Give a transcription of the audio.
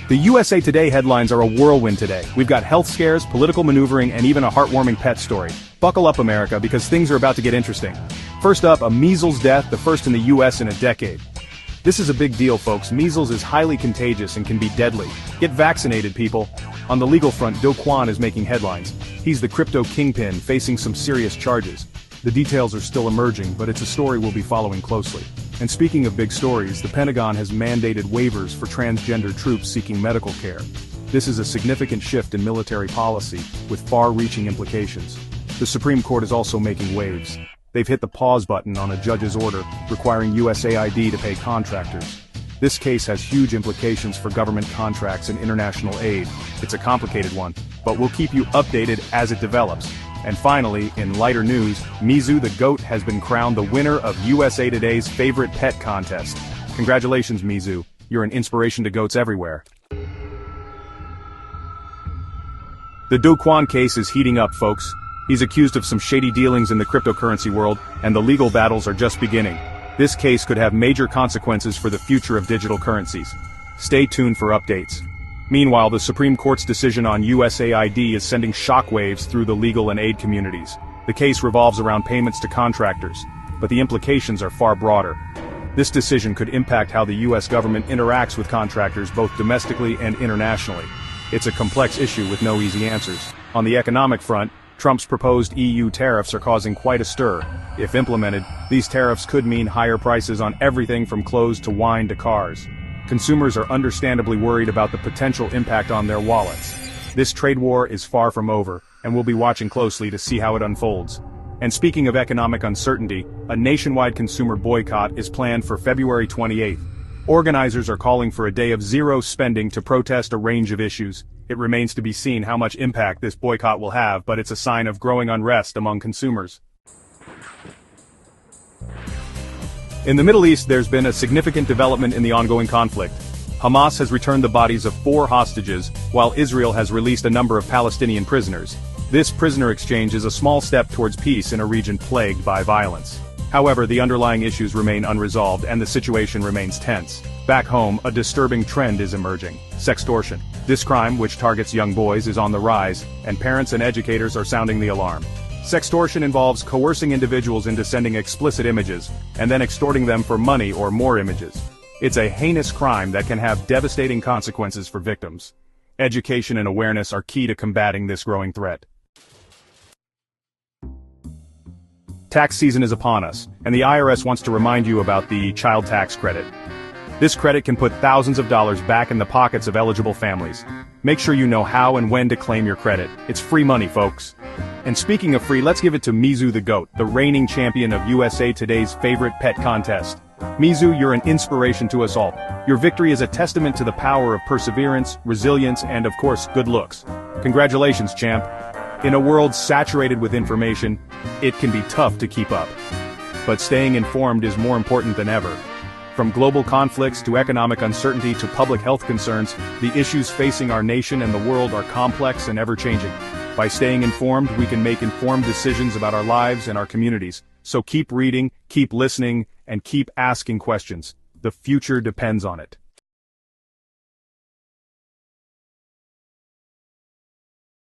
The USA Today headlines are a whirlwind today. We've got health scares, political maneuvering, and even a heartwarming pet story. Buckle up, America, because things are about to get interesting. First up, a measles death, the first in the US in a decade. This is a big deal, folks. Measles is highly contagious and can be deadly. Get vaccinated, people. On the legal front, Do Kwon is making headlines. He's the crypto kingpin facing some serious charges. The details are still emerging, but it's a story we'll be following closely. And speaking of big stories, the Pentagon has mandated waivers for transgender troops seeking medical care. This is a significant shift in military policy, with far-reaching implications. The Supreme Court is also making waves. They've hit the pause button on a judge's order, requiring USAID to pay contractors. This case has huge implications for government contracts and international aid. It's a complicated one, but we'll keep you updated as it develops. And finally, in lighter news, Mizu the goat has been crowned the winner of USA Today's favorite pet contest. Congratulations, Mizu. You're an inspiration to goats everywhere. The Do Kwon case is heating up, folks. He's accused of some shady dealings in the cryptocurrency world, and the legal battles are just beginning. This case could have major consequences for the future of digital currencies. Stay tuned for updates. Meanwhile, the Supreme Court's decision on USAID is sending shockwaves through the legal and aid communities. The case revolves around payments to contractors, but the implications are far broader. This decision could impact how the US government interacts with contractors both domestically and internationally. It's a complex issue with no easy answers. On the economic front, Trump's proposed EU tariffs are causing quite a stir. If implemented, these tariffs could mean higher prices on everything from clothes to wine to cars. Consumers are understandably worried about the potential impact on their wallets. This trade war is far from over, and we'll be watching closely to see how it unfolds. And speaking of economic uncertainty, a nationwide consumer boycott is planned for February 28th. Organizers are calling for a day of zero spending to protest a range of issues. It remains to be seen how much impact this boycott will have, but it's a sign of growing unrest among consumers. In the Middle East, there's been a significant development in the ongoing conflict. Hamas has returned the bodies of 4 hostages, while Israel has released a number of Palestinian prisoners. This prisoner exchange is a small step towards peace in a region plagued by violence. However, the underlying issues remain unresolved and the situation remains tense. Back home, a disturbing trend is emerging: sextortion. This crime, which targets young boys, is on the rise, and parents and educators are sounding the alarm. Sextortion involves coercing individuals into sending explicit images, and then extorting them for money or more images. It's a heinous crime that can have devastating consequences for victims. Education and awareness are key to combating this growing threat. Tax season is upon us, and the IRS wants to remind you about the child tax credit. This credit can put thousands of dollars back in the pockets of eligible families. Make sure you know how and when to claim your credit. It's free money, folks. And speaking of free, let's give it to Mizu the goat, the reigning champion of USA Today's favorite pet contest. Mizu, you're an inspiration to us all. Your victory is a testament to the power of perseverance, resilience, and of course, good looks. Congratulations, champ. In a world saturated with information, it can be tough to keep up. But staying informed is more important than ever. From global conflicts to economic uncertainty to public health concerns, the issues facing our nation and the world are complex and ever-changing. By staying informed, we can make informed decisions about our lives and our communities. So keep reading, keep listening, and keep asking questions. The future depends on it.